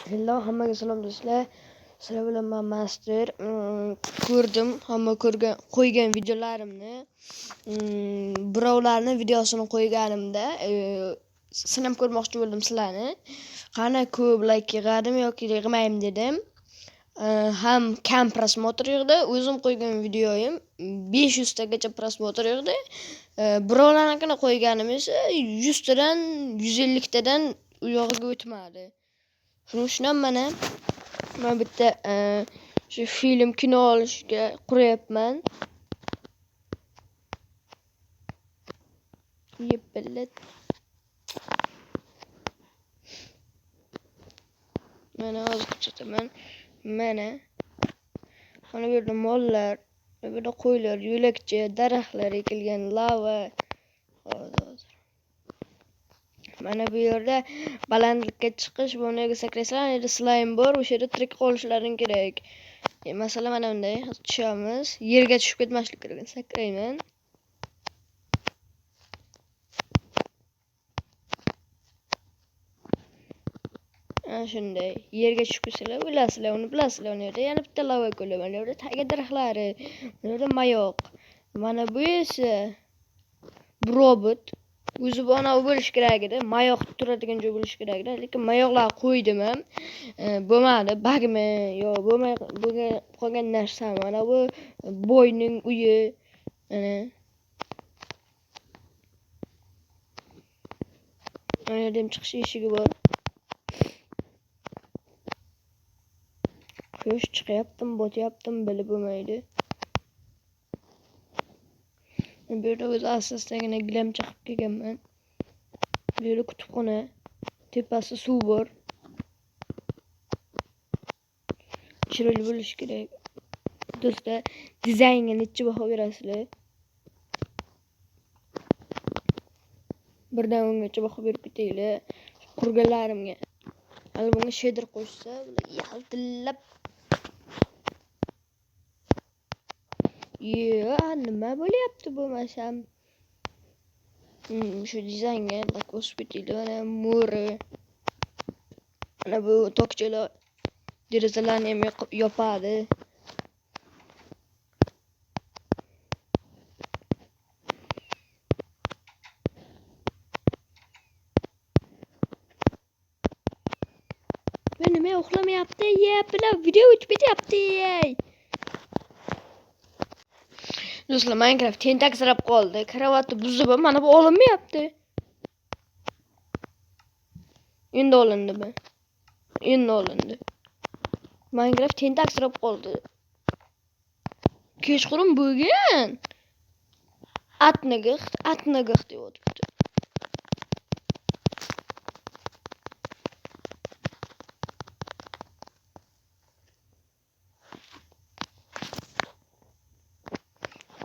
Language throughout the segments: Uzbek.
Hello, hammaga salom do'stlar. Sizlar bilan men Master. Ko'rdim, hamma qo'ygan videolarimni. Birovlarni videosini qo'yganimda sinab ko'rmoqchi bo'ldim sizlarni. Qani ko'p like yig'adim yoki yig'mayman dedim. Ham kam prosmotr yig'di. O'zim qo'ygan videoyim 500 tagacha prosmotr yig'di. Birovlarnikini qo'yganim esa 100 tadan 150 tadan u yog'iga o'tmadi. Shundan mana bitta shu film kino olishga quryapman. Yepillat. Mana hozir ko'rsataman. Mana bu yerda mollar, bu yerda qo'ylar, yo'lakcha, daraxtlar ekilgan, lava. Hozir. Mana bu yerda balandlikka chiqish, bunga sakrasanglar, yerda slime bor, o'sha yerda tirik qolishlaring kerak. Masalan, mana bunday tushamiz. Yerga tushib ketmaslik kerak. Sakrayman. Shunday. Yerga tushib ketsalar, o'lasizlar, uni bilasizlar. Uni yerda yana bitta lava ko'li, mana yerda tagga daraxtlari, mana yerda mayoq. Mana bu esa robot. O'zi bana bo'lish kerak edi. Mayoq turadigan joy bo'lish kerak edi. Lekin mayoqlar qo'ydim ham. Bo'lmadi. Bagmi yo bo'lmay qolgan narsa. Mana bu boyning uyi. Mana yerda ham chiqish eshigi bor. Quyosh chiqyaptimi, botyaptimi bilib bo'lmaydi. Bu yerda o'z asosdagina gilam chaqib kelganman. Bu yerda kutubxona, tepasi suv bor. Chiroyli bo'lish kerak. Do'stlar, dizaynga necha baho berasizlar? Birdan 10 gacha baho berib ketaylar. Qurganlarimga. Hali bunga shader qo'shsa, yaltillab. Nima bo'lyapti bo'lmasam? Shu dizaynga like o'sib ketaylar. Mana mo'ri. Mana bu tokchalar derazalarni ham yopadi. Men nima uxlamayapti? Bular video o'tib ketyapti. Do'stlar, Minecraft tentak sirab qoldi. Karavotni buzib, mana bu olinmayapti. Endi olindimi? Endi olindi. Minecraft tentak sirab qoldi. Kechqurun bo'lgan. Atnig'ixt deb o'tibdi.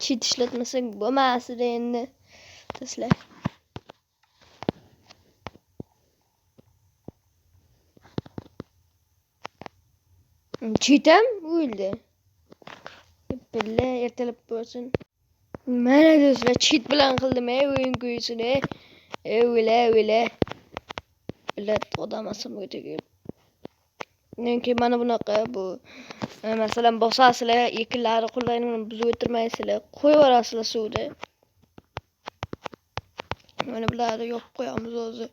Cheat ishlatmasak bo'lmasdi endi. Do'stlar. Cheatam o'ldi. Billa ertalab bo'lsin. Mana do'stlar, cheat bilan qildim o'yin ko'yisini. O'la. Billat odam asamga tegib. Lekin mana bunaqa bu masalan bosasizlar, ekinlarni qo'llarini buzib o'tirmaysizlar, qo'yaverasizlar suvda. Mana bularni yopib qo'yamiz hozir.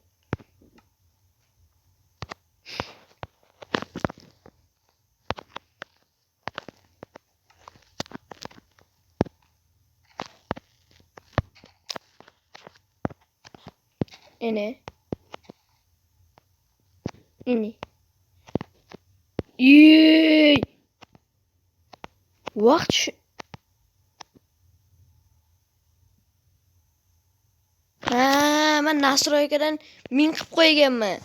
Ini. Vaqt men nastroykadan min qilib qo'yganman.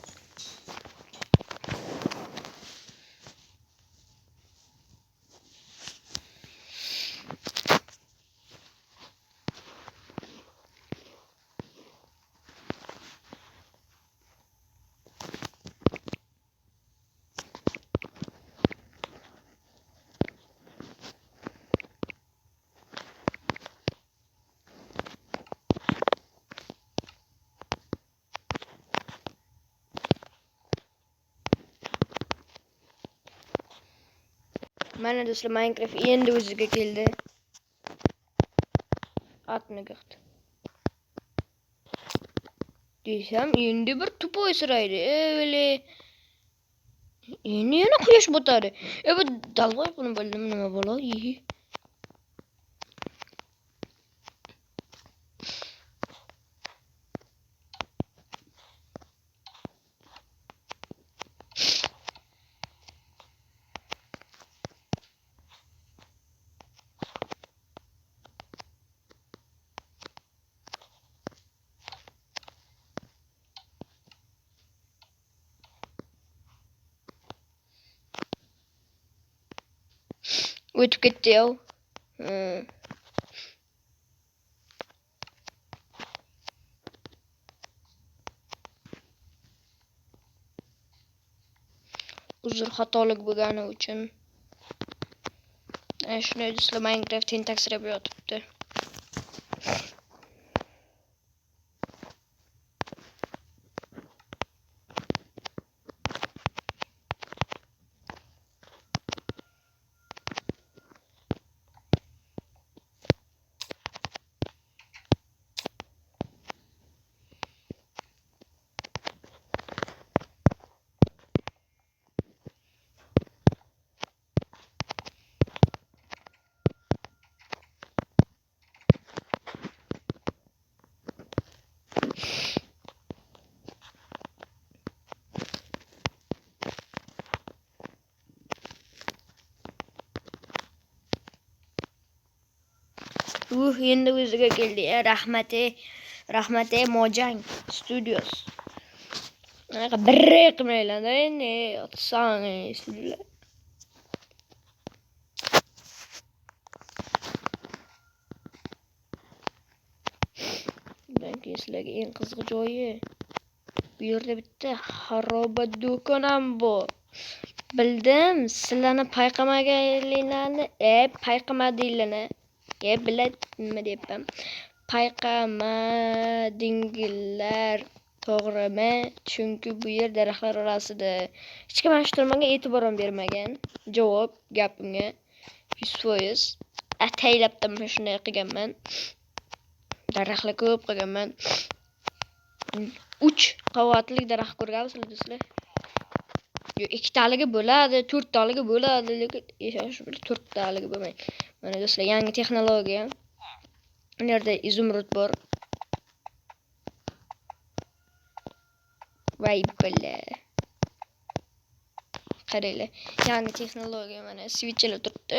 Mana do'stlar, Minecraft endi o'ziga keldi. Atmag'd. Desam, endi bir tupoy siraydi. Öyle. Endi yana quyosh botadi. Bu dalvoy buni bildim nima bo'lo? O'tib ketdi-yu. Uzr xatolik bo'lgani uchun. Shunday do'stlar, Minecraft tentaksirab yotibdi. Endi o'ziga keldi. Rahmati Mojang Studios. Anaqa bir qilmaylar endi, otsang sizlar. Balki sizlarga eng qiziq joyi bu yerda bitta xaroba do'kon ham bor. Bildim, sizlarni payqamadinglarni. Bilad nima deyapman? Payqamadinglar, to'g'rimi? Chunki bu yer daraxtlar orasida. Hech kim mana shu turmaga e'tibor ham bermagan. Javob gapimga 100%. Ataylabdan shunday qilganman. Daraxtlar ko'p qilganman. 3 qavatli daraxt ko'rganmisizlar do'stlar? Yo, 2 taligi bo'ladi, 4 taligi bo'ladi, lekin 4 taligi bo'lmaydi. Mana do'stlar, yangi texnologiya. Bu yerda izumrud bor. Voy billa. Qaranglar, yangi texnologiya mana switchlar turibdi.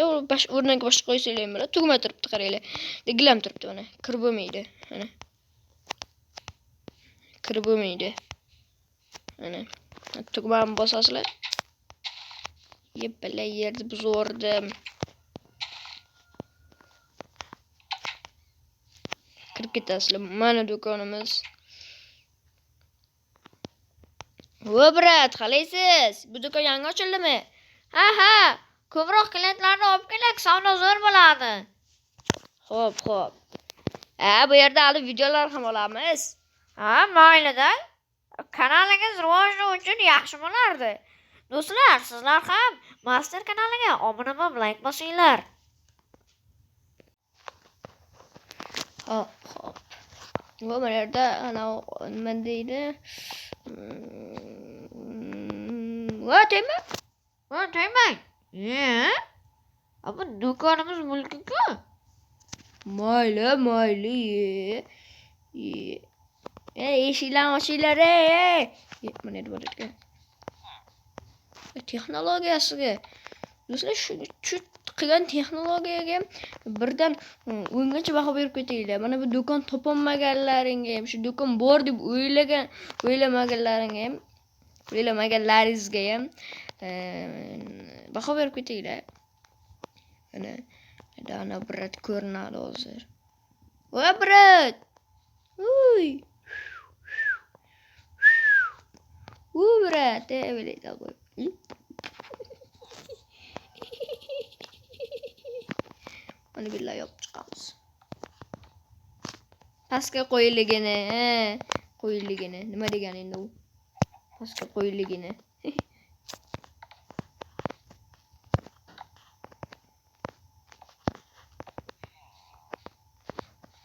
O'rniga boshqa qo'ysanglar bo'ladi. Tugma turibdi, qaranglar. Gilam turibdi mana. Kirib bo'lmaydi. Mana. Kirib bo'lmaydi. Mana. Tugmani bosasizlar. Billa yerni buzordim. Kirib ketasizlar. Mana do'konimiz. Vo brat, qalaysiz? Bu do'kon yangi ochildimi? Ha, ko'proq klientlarni olib kelak, savdo zo'r bo'ladi. Xo'p. Bu yerda hali videolar ham olamiz. Mayli-da. Kanalingiz rivoji uchun yaxshi bo'lardi. Do'stlar, sizlar ham Master kanaliga obuna bo'lib, like bosinglar. Xo'p. Bu yerda ana nima deydi? Va tegmang. Bu do'konimiz mulki-ku. Mayli. Eshiklarni ochinglar, Mana endi bo'larkan. Texnologiyasiga. Do'stlar, shu qilgan texnologiyaga birdan 10 gacha baho berib ketaylar. Mana bu do'kon topolmaganlaringga ham, shu do'kon bor deb o'ylamaganlaringizga ham baho berib ketaylar. Ana brat ko'rinadi hozir. Va brat. Uy. Brat, biladi qo'y. Mana billahi yopib chiqamiz. Pastga qo'yilgini. Nima degani endi u? Pastga qo'yilgini.